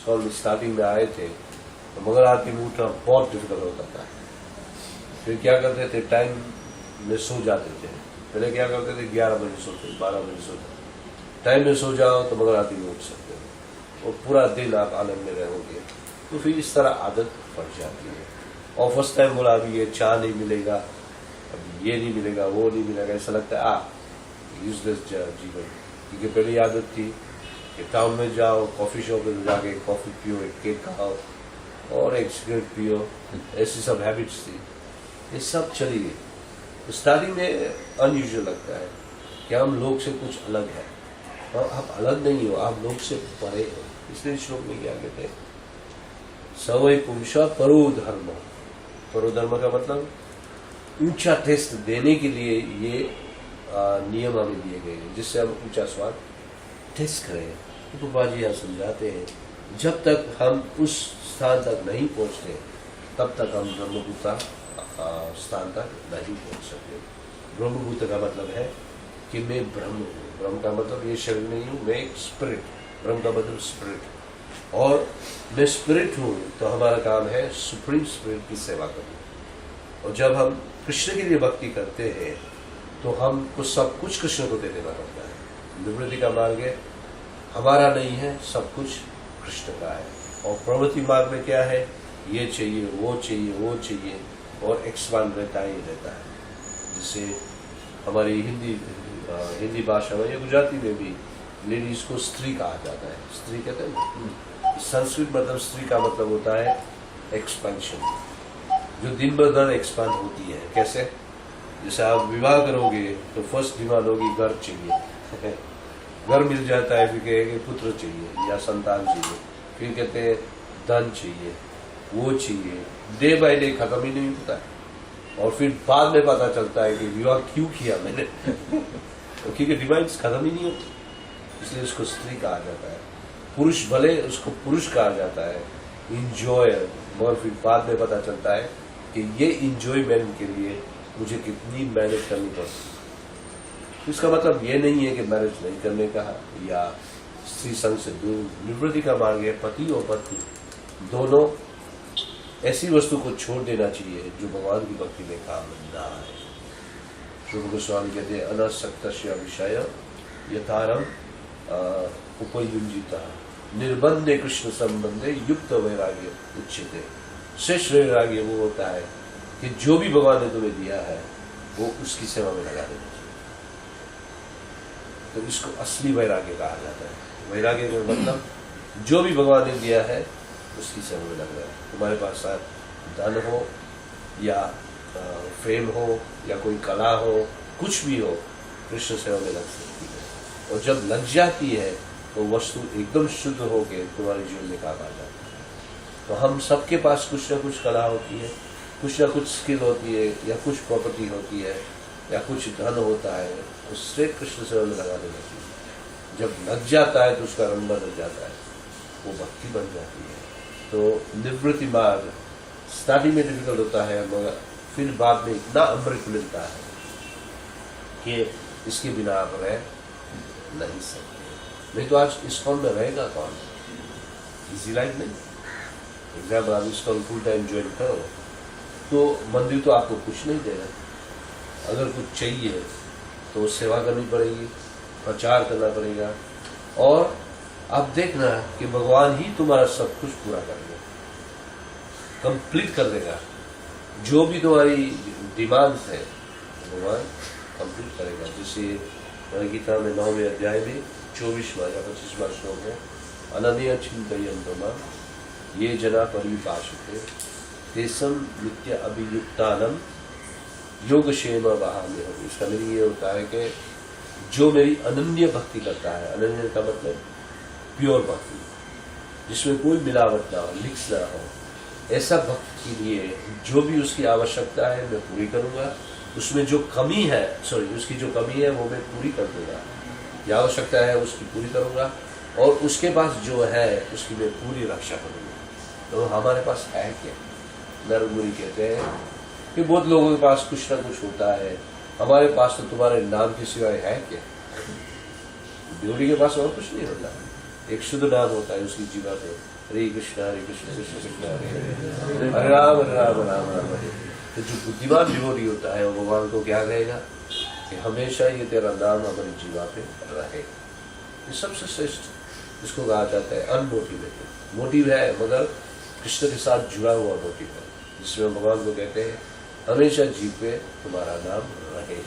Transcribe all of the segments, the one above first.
ISKCON में starting में आए थे तो मंगल आरती में उठना बहुत डिफिकल्ट होता था। फिर क्या करते थे, टाइम में सो जाते थे। पहले क्या करते थे, 11 बजे सोते, 12 बजे सोते। टाइम में सो जाओ तो मंगल आरती में उठ सकते हो और पूरा दिन आप आनंद में रहोगे। तो फिर इस तरह आदत पड़ जाती है। और फर्स्ट टाइम बोला अभी ये चाय नहीं मिलेगा, अभी ये नहीं मिलेगा, वो नहीं मिलेगा, ऐसा लगता है यूजलेस जीवन। क्योंकि पहले आदत थी कि टाउन में जाओ, कॉफी शॉप में जाके कॉफी पियो, एक केक खाओ और एक सिगरेट पियो, ऐसी सब हैबिट्स थी। ये सब चली गई। तो स्टार्टिंग में अनयूजुअल लगता है कि हम लोग से कुछ अलग है, और आप अलग नहीं हो, आप लोग से परे हो। इसलिए श्लोक में क्या कहते हैं, सवै पुरुषा परो धर्म। परो धर्म का मतलब ऊंचा टेस्ट देने के लिए ये नियम हमें दिए गए हैं, जिससे हम ऊंचा स्वाद टेस्ट करें। तो प्रभा जी यहाँ समझाते हैं, जब तक हम उस स्थान तक नहीं पहुंचते तब तक हम ब्रह्मभूता स्थान तक नहीं पहुंच सकते। ब्रह्मभूत का मतलब है कि मैं ब्रह्म हूँ। ब्रह्म का मतलब ये शरीर नहीं हूँ, मैं एक स्पिरिट। ब्रह्म का मतलब स्पिरिट, और मैं स्पिरिट हूँ तो हमारा काम है सुप्रीम स्पिरिट की सेवा करना। और जब हम कृष्ण के लिए भक्ति करते हैं तो हमको सब कुछ कृष्ण को दे देना पड़ता है। निवृत्ति का मार्ग है हमारा नहीं है, सब कुछ कृष्ण का है। और प्रवृत्ति मार्ग में क्या है, ये चाहिए, वो चाहिए, वो चाहिए, और एक्सपांड रहता ही रहता है। जिससे हमारी हिंदी भाषा में या गुजराती में भी लेडीज को स्त्री कहा जाता है। स्त्री कहते हैं, संस्कृत मतलब स्त्री का मतलब होता है एक्सपेंशन, जो दिन ब दिन एक्सपांड होती है। कैसे, जैसे आप विवाह करोगे तो फर्स्ट डिमांड होगी घर चाहिए घर मिल जाता है, फिर कहेंगे पुत्र चाहिए या संतान चाहिए, फिर कहते हैं धन चाहिए, वो चाहिए। डे बाय डे खत्म ही नहीं होता है। और फिर बाद में पता चलता है कि विवाह क्यों किया मैंने तो क्योंकि डिमांड्स खत्म ही नहीं होती, इसलिए उसको स्त्री कहा जाता है। पुरुष भले उसको पुरुष कहा जाता है, इंजॉयर, मगर फिर बाद में पता चलता है कि ये इंजॉयमेंट के लिए मुझे कितनी मेहनत करनी पड़ती। इसका मतलब ये नहीं है कि मैरिज नहीं करने का या स्त्री संग से दूर। निवृत्ति का मार्ग है पति और पत्नी दोनों ऐसी वस्तु को छोड़ देना चाहिए जो भगवान की भक्ति में काम ना आए। शुभ गोस्वामी कहते हैं, अनासक्तस्य विषय यथारम उपयुंजिता निर्बंधे कृष्ण संबंधे युक्त वैराग्य उच्चते। श्रेष्ठ वैराग्य वो होता है कि जो भी भगवान ने तुम्हें दिया है वो उसकी सेवा में लगा देना चाहिए। तो इसको असली वैराग्य कहा जाता है। वैराग्य का मतलब जो भी भगवान ने दिया है उसकी सेवा में लग रहा है। तुम्हारे पास धन हो या फेम हो या कोई कला हो, कुछ भी हो, कृष्ण सेवा में लग सकती है। और जब लग जाती है तो वस्तु एकदम शुद्ध होकर तुम्हारे जीवन में काम आ जाती है। तो हम सबके पास कुछ ना कुछ कला होती है, कुछ ना कुछ स्किल होती है, या कुछ प्रॉपर्टी होती है, या कुछ धन होता है, उससे कृष्ण सेवा में लगा देना चाहिए। जब लग जाता है तो उसका रंग बदल जाता है, वो भक्ति बन जाती है। तो निवृत्ति मार्ग स्टार्टिंग में डिफिकल्ट होता है, मगर फिर बाद में इतना अमृत मिलता है कि इसके बिना आप रह नहीं सकते। नहीं तो आज इस्कॉन में रहेगा कौन? इजी लाइफ नहीं। एग्जाम्पल, आप इस्कॉन फुल टाइम ज्वाइन करो तो मंदिर तो आपको कुछ नहीं देगा। अगर कुछ चाहिए तो सेवा करनी पड़ेगी, प्रचार करना पड़ेगा, और आप देखना कि भगवान ही तुम्हारा सब कुछ पूरा कर देगा, कंप्लीट कर देगा। जो भी तुम्हारी डिमांड्स है भगवान कंप्लीट करेगा। जैसे गीता में 9वें अध्याय में 24वां या 25वां श्लोक है, अनन्य चिंतयन्तमा ये जना परिभाषिते तेसम नित्य अभियुक्तानम योगक्षेम वहाम्य। इसका मतलब ये होता है कि जो मेरी अनन्य भक्ति करता है, अनन्य का मतलब प्योर भक्ति, जिसमें कोई मिलावट ना हो, मिक्स ना हो, ऐसा भक्त के लिए जो भी उसकी आवश्यकता है मैं पूरी करूंगा। उसमें जो कमी है, उसकी जो कमी है वो मैं पूरी कर दूंगा। या आवश्यकता है उसकी पूरी करूंगा, और उसके पास जो है उसकी मैं पूरी रक्षा करूंगा। तो हमारे पास है क्या? नरद मुनि कहते हैं कि बहुत लोगों के पास कुछ ना कुछ होता है, हमारे पास तो तुम्हारे नाम के सिवाय है क्या? ड्यूटी के पास और कुछ नहीं होता, एक शुद्ध नाम होता है उसकी जीवा पे, हरे कृष्ण कृष्ण कृष्ण हरे हरे राम राम राम हरे। तो जो बुद्धिमान डिवोटी होता है वो भगवान को क्या कहेगा कि हमेशा ये तेरा नाम हमारी जीवा पे रहे। ये सबसे श्रेष्ठ इसको कहा जाता है अनमोटिवेटेड। मोटिव है मगर कृष्ण के साथ जुड़ा हुआ मोटिव है, जिसमें भगवान को कहते हैं हमेशा जीव पे तुम्हारा नाम रहे।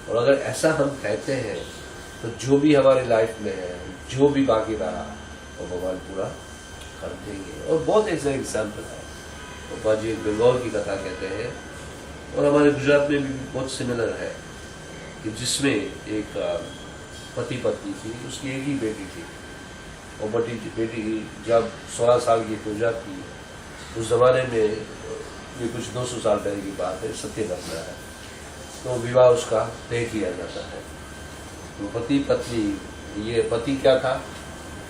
और अगर ऐसा हम कहते हैं तो जो भी हमारी लाइफ में है, जो भी बाकी रहा वो भगवान पूरा कर देंगे। और बहुत ऐसा एग्जाम्पल है, गोपा जी एक बंगाल की कथा कहते हैं और हमारे गुजरात में भी बहुत सिमिलर है कि जिसमें एक पति पत्नी थी, उसकी एक ही बेटी थी और बेटी जब 16 साल की हो जाती है, उस जमाने में ये कुछ 200 साल पहले की बात है, सत्य घटना है, तो विवाह उसका तय किया जाता है। तो पति पत्नी, ये पति क्या था,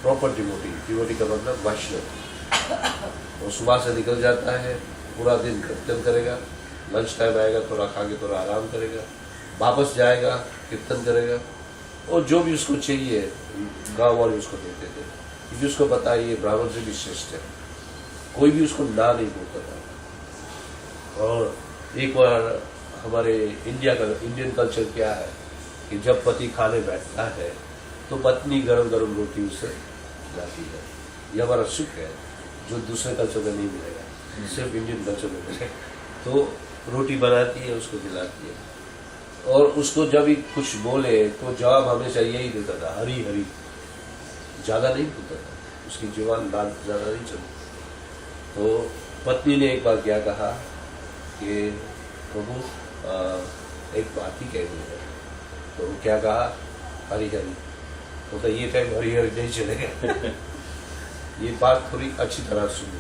प्रॉपर डिवोटी का मतलब वैष्णव। वो सुबह से निकल जाता है, पूरा दिन कीर्तन करेगा, लंच टाइम आएगा थोड़ा खा के थोड़ा आराम करेगा, वापस जाएगा कीर्तन करेगा और जो भी उसको चाहिए गांव वाले उसको देते थे, क्योंकि उसको पता है ये ब्राह्मण से भी श्रेष्ठ है, कोई भी उसको ना नहीं बोलता था। और एक बार हमारे इंडियन कल्चर क्या है कि जब पति खाने बैठता है तो पत्नी गरम गरम रोटी उसे खिलाती है। ये हमारा सुख है जो दूसरे कल्चर में नहीं मिलेगा, सिर्फ इंडियन कल्चर में मिलेगा। तो रोटी बनाती है, उसको खिलाती है और उसको जब भी कुछ बोले तो जवाब हमेशा यही देता था, हरी हरी, ज्यादा नहीं बोलता था, उसकी जुबान ज्यादा नहीं चलती। तो पत्नी ने एक बार क्या कहा कि प्रभु एक बात ही कहनी है, तो क्या कहा, हरी हरी। तो ये टाइम हरी हरी नहीं चलेगा ये बात थोड़ी अच्छी तरह सुनो।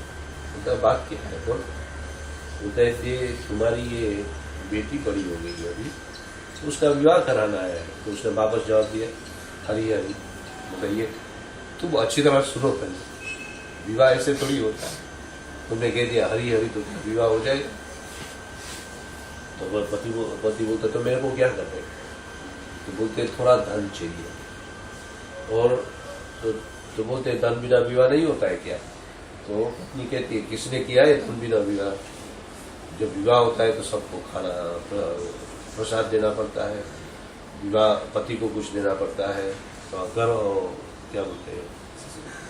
तो बात क्या है, बोलते थे तुम्हारी ये बेटी बड़ी हो गई है अभी, उसका विवाह कराना है। तो उसने वापस जवाब दिया हरी हरी। बताइए तुम अच्छी तरह सुनो, पहले विवाह ऐसे थोड़ी होता है, तुमने कह दिया हरी हरी तो विवाह हो जाएगा। तो पति बोलता तो मेरे को क्या कर रहे, तो बोलते थोड़ा धन चाहिए। और तो बोलते धन बिना विवाह नहीं होता है क्या। तो पत्नी कहती है किसने किया है धन बिना विवाह, जब विवाह होता है तो सबको खाना प्रसाद देना पड़ता है, विवाह पति को कुछ देना पड़ता है, तो घर क्या बोलते हैं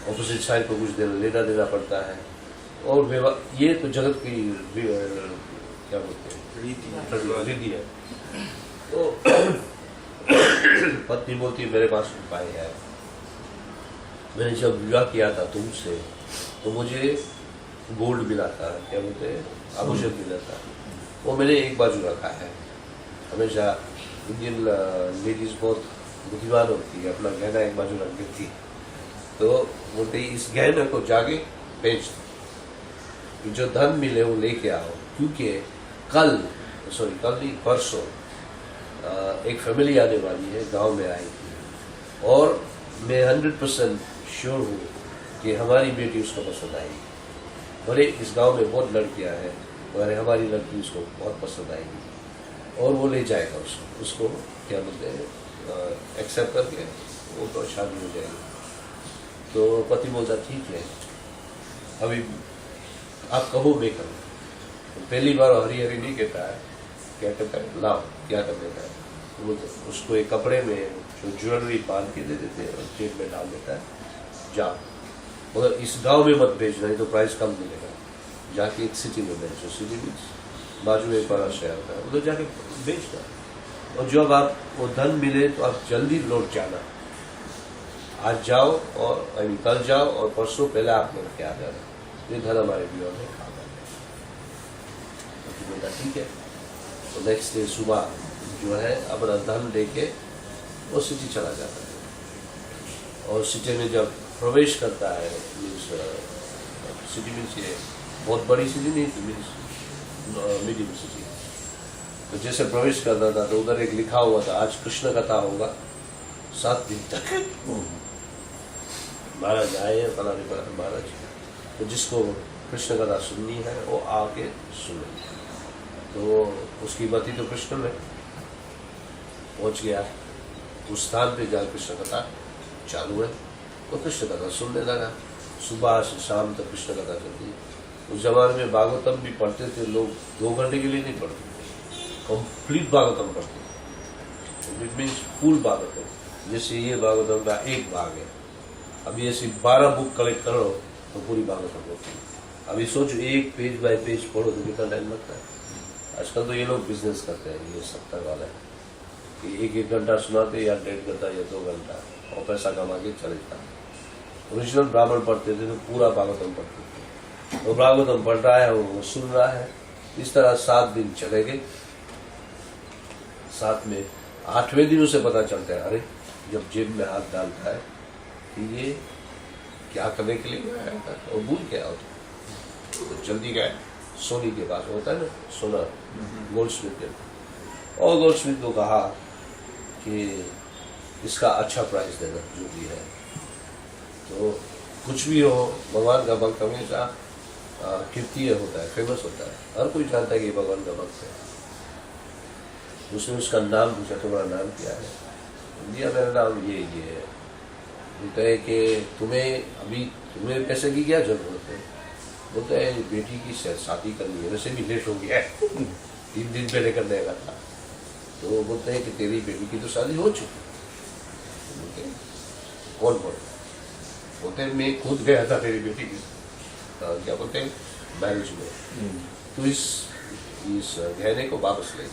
ऑपोजिट साइड को कुछ लेना देना पड़ता है। और विवाह ये तो जगत की क्या बोलते हैं रीति है। तो पत्नी बोलती है मेरे पास उपाय है, मैंने जब विवाह किया था तुमसे तो मुझे गोल्ड मिला था, क्या बोलते हैं आभूषण मिला था, वो मैंने एक बाजू रखा है। हमेशा इंडियन लेडीज बहुत बुद्धिमान होती है, अपना गहना एक बाजू रख देती है। तो बोलते इस गहने को जाके बेच दो, जो धन मिले वो लेके आओ, क्योंकि कल नहीं परसों एक फैमिली आने वाली है, गांव में आएगी और मैं 100% श्योर हूँ कि हमारी बेटी उसको पसंद आएगी। भले इस गांव में बहुत लड़कियां हैं मगर हमारी लड़की उसको बहुत पसंद आएगी और वो ले जाएगा उसको क्या बोलते हैं एक्सेप्ट करके वो तो शादी हो जाएगी। तो पति बोलता ठीक है अभी आप कहो मैं करूँ। तो पहली बार हरी हरी नहीं कहता है, क्या कहता है लाओ क्या कर देता है, वो उसको एक कपड़े में जो ज्वेलरी बांध के दे देते हैं और जेब में डाल देता है, जा मगर इस गांव में मत भेजना, नहीं तो प्राइस कम मिलेगा, जाके एक सिटी में बेचो, सिटी मीन्स बाजू में एक बड़ा शहर था, उधर जाके बेचना। और जब आप वो धन मिले तो आप जल्दी लौट जाना, आज जाओ और कल जाओ और परसों पहले आप लेकर के आ जाना, ये धन हमारे विवाह में काम आएगा। बोला ठीक है। तो नेक्स्ट डे सुबह जो है अपना धन लेके वो सिटी चला जाता है और सिटी में जब प्रवेश करता है, मीन्स सिटी मीन्स ये बहुत बड़ी सिटी नहीं थी, मीन्स मीडियम सिटी। तो जैसे प्रवेश करता था तो उधर एक लिखा हुआ था आज कृष्ण कथा होगा 7 दिन तक, महाराज आए हैं फलाने पर महाराज, तो जिसको कृष्ण कथा सुननी है वो आके सुने। तो उसकी मति तो कृष्ण में पहुंच गया, उस स्थान पे जहाँ कृष्ण कथा चालू है वो कृष्ण कथा सुनने लगा। सुबह से शाम तक कृष्ण कथा चलती है। उस जमाने में भागवतम भी पढ़ते थे लोग, 2 घंटे के लिए नहीं पढ़ते थे, कंप्लीट भागवतम पढ़ते थे। It means full Bhagavatam. जैसे ये भागवतम का एक भाग है, अभी ऐसी 12 बुक कलेक्ट करो तो पूरी भागवतम होती है। अभी सोचो एक पेज बाय पेज पढ़ो तो कितना टाइम लगता है। आजकल तो ये लोग बिजनेस करते हैं, ये 70 वाले कि 1-1 घंटा सुनाते या 1.5 घंटा या 2 घंटा और पैसा कमा के चले जाते। ओरिजिनल ब्राह्मण पढ़ते थे तो पूरा भागवतम पढ़ते थे। तो भागवतम पढ़ रहा है, वो सुन रहा है। इस तरह 7 दिन चले गए। साथ में 8वें दिन उसे पता चलता है, अरे जब जेब में हाथ डालता है कि ये क्या करने के लिए आया था, और भूल गया होता तो जल्दी गए सोनी के पास, होता है ना सोना, गोल्ड स्मिथ के, और गोल्ड स्मिथ को कहा कि इसका अच्छा प्राइस देना जो भी है। तो कुछ भी हो, भगवान का भक्त हमेशा कीर्तिय होता है, फेमस होता है, हर कोई जानता है कि भगवान का भक्त है। उसने उसका नाम पूछा, तुम्हारा नाम क्या है? दिया, मेरा नाम ये है। बोलता है कि तुम्हें पैसे की क्या जरूरत है? बोलता है बेटी की शादी करनी है, वैसे भी लेट हो गया है 3 दिन पहले करने का था। तो बोलते हैं कि तेरी बेटी की तो शादी हो चुकी। बोलते कौन बोल? बोलते हैं मैं खुद गया था तेरी बेटी की, क्या बोलते हैं, मैरिज में। तो इस गहने को वापस ले,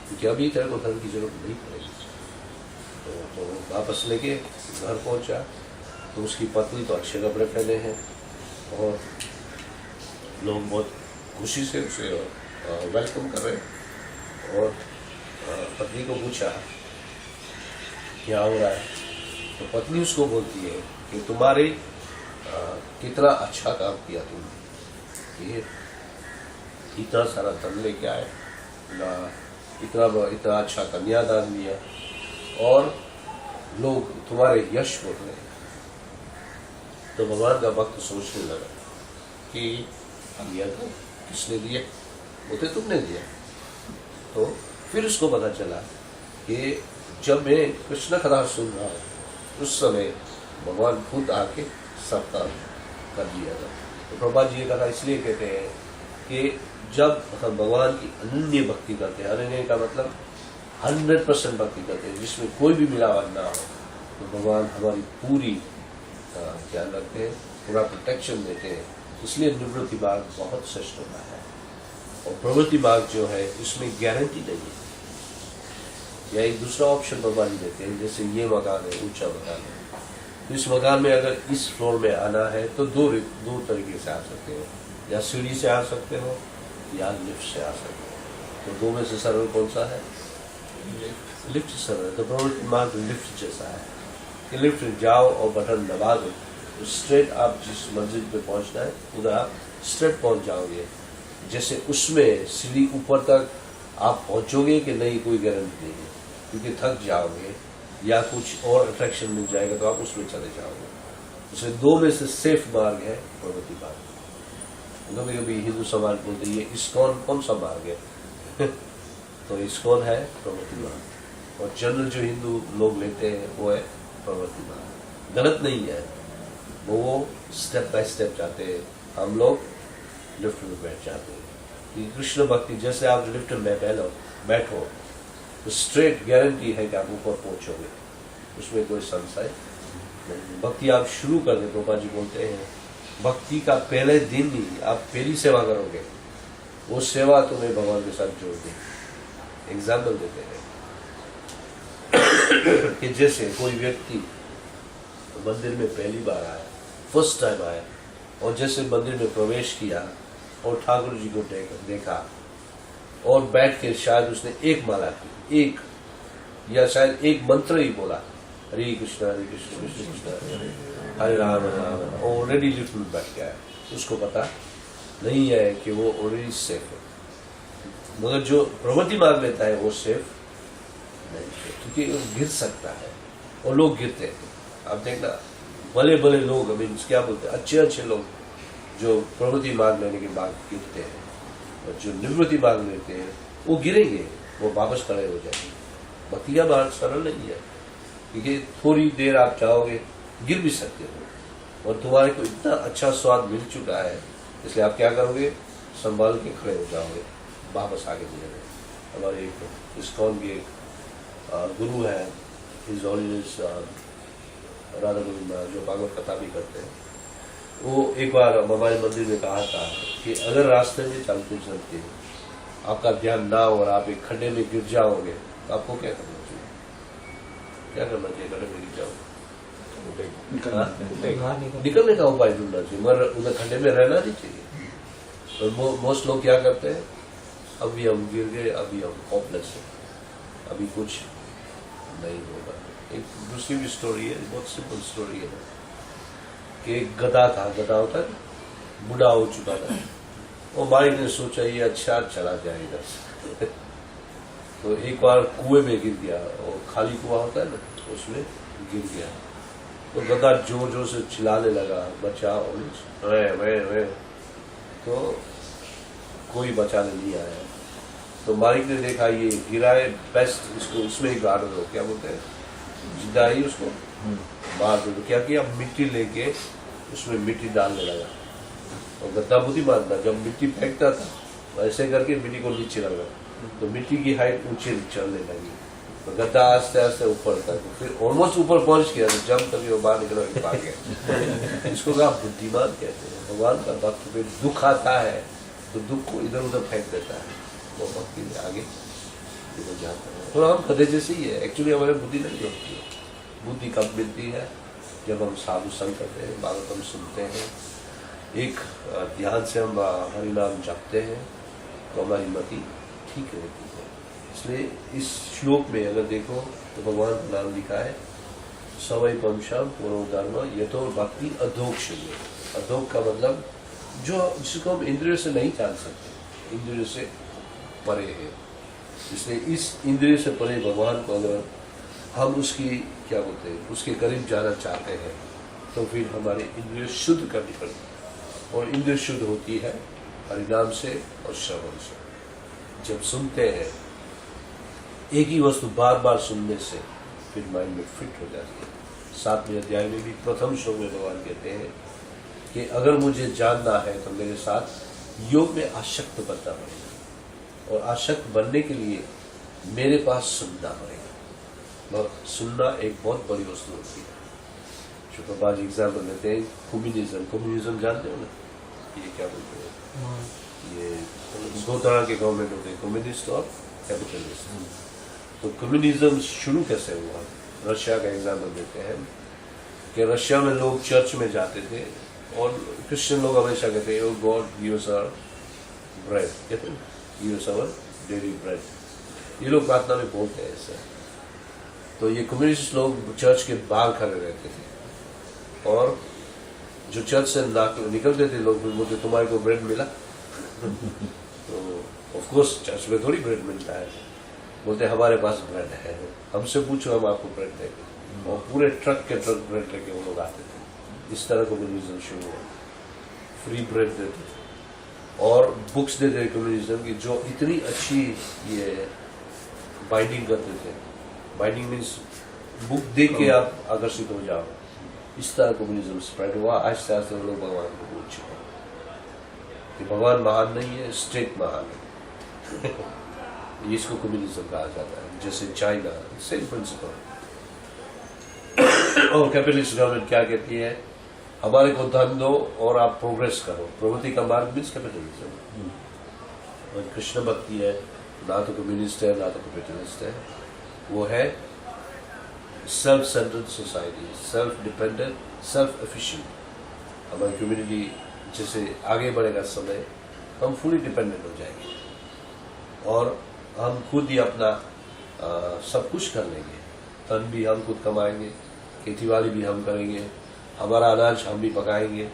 क्योंकि अभी तेरे को धन की जरूरत नहीं पड़ेगी। तो वापस लेके घर पहुंचा तो उसकी पत्नी तो अच्छे कपड़े पहने हैं और लोग बहुत खुशी से उसे वेलकम कर रहे हैं। और पत्नी को पूछा क्या हो रहा है, तो पत्नी उसको बोलती है कि तुम्हारे कितना अच्छा काम किया तुमने, ये इतना सारा धन लेके आए ना, इतना अच्छा कन्यादान दिया, और लोग तुम्हारे यश बोल रहे हैं। तो भगवान का भक्त सोचने लगा कि दिया था किसने दिया? बोलते तुमने दिया। तो फिर उसको पता चला कि जब मैं कृष्ण कथा सुन रहा हूँ उस समय भगवान खुद आके सब काम कर दिया था। तो प्रभुपाद जी ये कथा इसलिए कहते हैं कि जब हम भगवान की अनन्य भक्ति करते हैं, अनन्य का मतलब 100% भक्ति करते हैं, जिसमें कोई भी मिलावट ना हो, तो भगवान हमारी पूरी ध्यान रखते हैं, पूरा प्रोटेक्शन देते हैं। इसलिए निवृत्ति मार्ग बहुत श्रेष्ठ होता है। और प्रवृत्ति मार्ग जो है इसमें गारंटी नहीं है, या एक दूसरा ऑप्शन भगवान देते हैं, जैसे ये मकान है, ऊंचा मकान है, तो इस मकान में अगर इस फ्लोर में आना है तो दो तरीके से आ सकते हो, या सीढ़ी से आ सकते हो या लिफ्ट से आ सकते हो। तो 2 में से सरल कौन सा है? लिफ्ट सरल है। तो प्रवृत्ति मार्ग लिफ्ट जैसा है कि लिफ्ट जाओ और बटन दबा दो तो स्ट्रेट आप जिस मंजिल पे पहुंचना है उधर आप स्ट्रेट पहुंच जाओगे। जैसे उसमें सीढ़ी ऊपर तक आप पहुंचोगे कि नहीं, कोई गारंटी नहीं है, क्योंकि थक जाओगे या कुछ और अट्रैक्शन मिल जाएगा तो आप उसमें चले जाओगे। उसमें 2 में से सेफ मार्ग है प्रवृत्ति मार्ग। कभी कभी हिंदू समाज बोलते ये इस्कॉन कौन सा मार्ग है तो इस्कॉन है प्रवृत्ति मार्ग, और जनरल जो हिंदू लोग लेते हैं वो है प्रवृत्ति मार्ग। गलत नहीं है, वो स्टेप बाय स्टेप जाते हैं, हम लोग लिफ्ट में बैठ जाते हैं। कि कृष्ण भक्ति जैसे आप लिफ्ट में बैठो तो स्ट्रेट गारंटी है कि आप ऊपर पहुंचोगे, उसमें कोई संशय नहीं। भक्ति आप शुरू कर दे, प्रभुपाद जी बोलते हैं भक्ति का पहले दिन ही आप पहली सेवा करोगे, वो सेवा तुम्हें भगवान के साथ जोड़ देगी। एग्जाम्पल देते हैं कि जैसे कोई व्यक्ति मंदिर में पहली बार आया, फर्स्ट टाइम आया, और जैसे मंदिर में प्रवेश किया और ठाकुर जी को देखा और बैठ के शायद उसने एक माला की, एक या शायद एक मंत्र ही बोला, हरे कृष्ण कृष्ण कृष्ण हरे राम राम, ऑलरेडी लिफ्ट में बैठ गया है, उसको पता नहीं है कि वो ऑलरेडी सेफ है। मगर जो प्रवृत्ति मार्ग लेता है वो सेफ नहीं है, क्योंकि वो गिर सकता है और लोग गिरते हैं। आप देखना भले भले लोग, क्या बोलते हैं, अच्छे अच्छे लोग जो प्रवृत्ति मार्ग लेने के बाद गिरते हैं, और जो निवृत्ति मार्ग लेते हैं वो गिरेंगे, वो वापस खड़े हो जाएंगे। भक्ति का मार्ग सरल नहीं है, क्योंकि थोड़ी देर आप चाहोगे गिर भी सकते हो, और तुम्हारे को इतना अच्छा स्वाद मिल चुका है, इसलिए आप क्या करोगे, संभाल के खड़े हो जाओगे, वापस आगे मिलेंगे। हमारे एक इस्कॉन के एक गुरु है, हिज हॉलीनेस राधा गोविंद महाराज, जो भागवत कथा भी करते हैं, वो एक बार हमारे मंदिर में कहा था कि अगर रास्ते में चलते चलते आपका ध्यान ना हो और आप एक खड्डे में गिर जाओगे तो आपको क्या करना चाहिए? क्या करना चाहिए? खड्डे में गिर जाओगे, निकलने का उपाय ढूंढना चाहिए, मगर उधर खड्डे में रहना नहीं चाहिए। और मोस्ट लोग क्या करते हैं, अभी हम गिर गए, अभी हम होपलेस हैं, अभी कुछ नहीं होगा। एक दूसरी भी स्टोरी है, बहुत सिंपल स्टोरी है कि एक गधा था, गधा होता है, बूढ़ा हो चुका था, वो मालिक ने सोचा ये अच्छा चला जाएगा तो एक बार कुएं में गिर गया, वो खाली कुआं होता है ना, उसमें गिर गया। तो गधा जोर जोर से चिल्लाने लगा, बचाओ वे। तो कोई बचाने नहीं आया। तो मालिक ने देखा ये गिरा है, बेस्ट इसको इसमें ही गाड़ दो, क्या बोलते हैं, जिंदा ही उसको मार दो। तो क्या किया, मिट्टी लेके उसमें मिट्टी डालने लगा। और गद्दा बुद्धिमान था, जब मिट्टी फेंकता था ऐसे करके मिट्टी को नीचे लगा, तो मिट्टी की हाइट ऊंचे चलने लगी। तो गद्दा आस्ते आस्ते ऊपर था, तो फिर ऑलमोस्ट ऊपर पहुंच गया, तो जंप करके वो बाहर निकल भाग गया। इसको कहा बुद्धिमान कहते हैं। भगवान का भक्त पे दुख आता है तो दुख को इधर उधर फेंक देता है, वो भक्ति में आगे निकल जाता है। तो हम गधे जैसे ही है, एक्चुअली हमारे बुद्धि नहीं होती है। बुद्धि कब मिलती है, जब हम साधु संग करते हैं, भागवतम सुनते हैं, एक ध्यान से हम हरिनाम जपते हैं, तो हमारी मति ठीक रहती है। इसलिए इस श्लोक में अगर देखो तो भगवान का नाम लिखा है, सवै पंशम पूर्व धर्म यथो भक्ति अधोक्ष। अधोक का मतलब जो जिसको हम इंद्रियों से नहीं जान सकते, इंद्रियों से परे है। इसलिए इस इंद्रिय से परे भगवान को अगर हम उसकी क्या बोलते हैं, उसके करीब जाना चाहते हैं, तो फिर हमारे इंद्रिय शुद्ध करनी पड़ती। और इंद्रिय शुद्ध होती है हरिनाम से और श्रवण से। जब सुनते हैं एक ही वस्तु बार बार सुनने से फिर माइंड में फिट हो जाती है। 7वें अध्याय में भी प्रथम श्लोक में भगवान कहते हैं कि अगर मुझे जानना है तो मेरे साथ योग में आसक्त बनना पड़ेगा, और आसक्त बनने के लिए मेरे पास सुनना पड़ेगा। और सुनना एक बहुत बड़ी वस्तु होती है। शुक्रपाल जी एग्जाम्पल देते हैं, कम्युनिज्म जानते हो ना, ये क्या बोलते हैं, ये दो तरह के गवर्नमेंट होते हैं, कम्युनिस्ट और कैपिटलिस्ट। तो कम्युनिज्म शुरू कैसे हुआ? रशिया का एग्जाम्पल देते हैं कि रशिया में लोग चर्च में जाते थे और क्रिश्चियन लोग हमेशा कहते हैं, God give us our bread, कहते हैं give us our daily bread. ये लोग प्रार्थना में बोलते हैं ऐसे। तो ये कम्युनिस्ट लोग चर्च के बाहर खड़े रहते थे, और जो चर्च से निकलते थे लोग बोलते, तुम्हारे को ब्रेड मिला? तो ऑफ कोर्स चर्च में थोड़ी ब्रेड मिलता है। बोलते हमारे पास ब्रेड है, हमसे पूछो, हम आपको ब्रेड देंगे। और पूरे ट्रक के ट्रक ब्रेड लेके वो लोग आते थे। इस तरह कम्युनिज्म शुरू हुआ, फ्री ब्रेड देते थे और बुक्स देते थे कम्युनिज्म की, जो इतनी अच्छी ये बाइंडिंग करते थे। बाइंडिंग मीन्स बुक देख के आप आकर्षित हो जाओ। इस तरह कम्युनिज्म स्प्रेड हुआ। आहिस्ते आहिस्ते वो लोग भगवान को भूल चुके कि भगवान महान नहीं है, स्टेट महान है। इसको कम्युनिज्म कहा जाता है। जैसे चाइना, सेम प्रिंसिपल। और कैपिटलिस्ट गवर्नमेंट क्या कहती है, हमारे को धन दो और आप प्रोग्रेस करो। प्रगति का मार्ग मीन्स कैपिटलिज्म। और कृष्ण भक्ति है, ना तो कम्युनिस्ट है ना तो कैपिटलिस्ट है, वो है self centred society, self dependent, self efficient. हमारी कम्युनिटी जैसे आगे बढ़ेगा समय, हम फुली डिपेंडेंट हो जाएंगे और हम खुद ही अपना सब कुछ कर लेंगे। धन भी हम खुद कमाएंगे, खेतीबाड़ी भी हम करेंगे, हमारा अनाज हम भी पकाएंगे,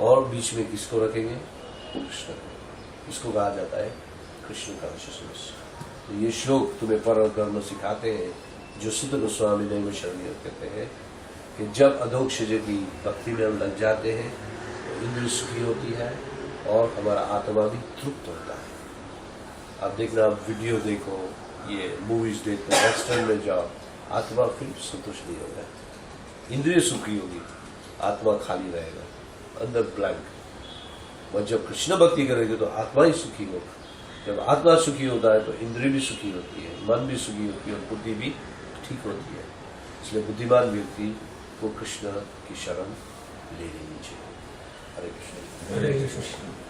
और बीच में किसको रखेंगे? कृष्ण। इसको कहा जाता है कृष्ण कॉन्शियसनेस। तो ये श्लोक तुम्हें परम कर्म सिखाते हैं, जो सुत गोस्वामी नैमिषारण्य कहते हैं कि जब अधोक्ष की भक्ति में हम लग जाते हैं तो इंद्रिय सुखी होती है और हमारा आत्मा भी तृप्त होता है। आप देखना, आप वीडियो देखो, ये मूवीज देखो, रेस्टोरेंट में जाओ, आत्मा फिर संतुष्ट नहीं होगा, इंद्रिय सुखी होगी। आत्मा खाली रहेगा, अंदर ब्लैंक। और जब कृष्ण भक्ति करेंगे तो आत्मा ही सुखी होगा। जब आत्मा सुखी होता है तो इंद्रिय भी सुखी होती है, मन भी सुखी होती है और बुद्धि भी ठीक होती है। इसलिए बुद्धिमान व्यक्ति को कृष्ण की शरण ले लेनी चाहिए। हरे कृष्ण। हरे कृष्ण।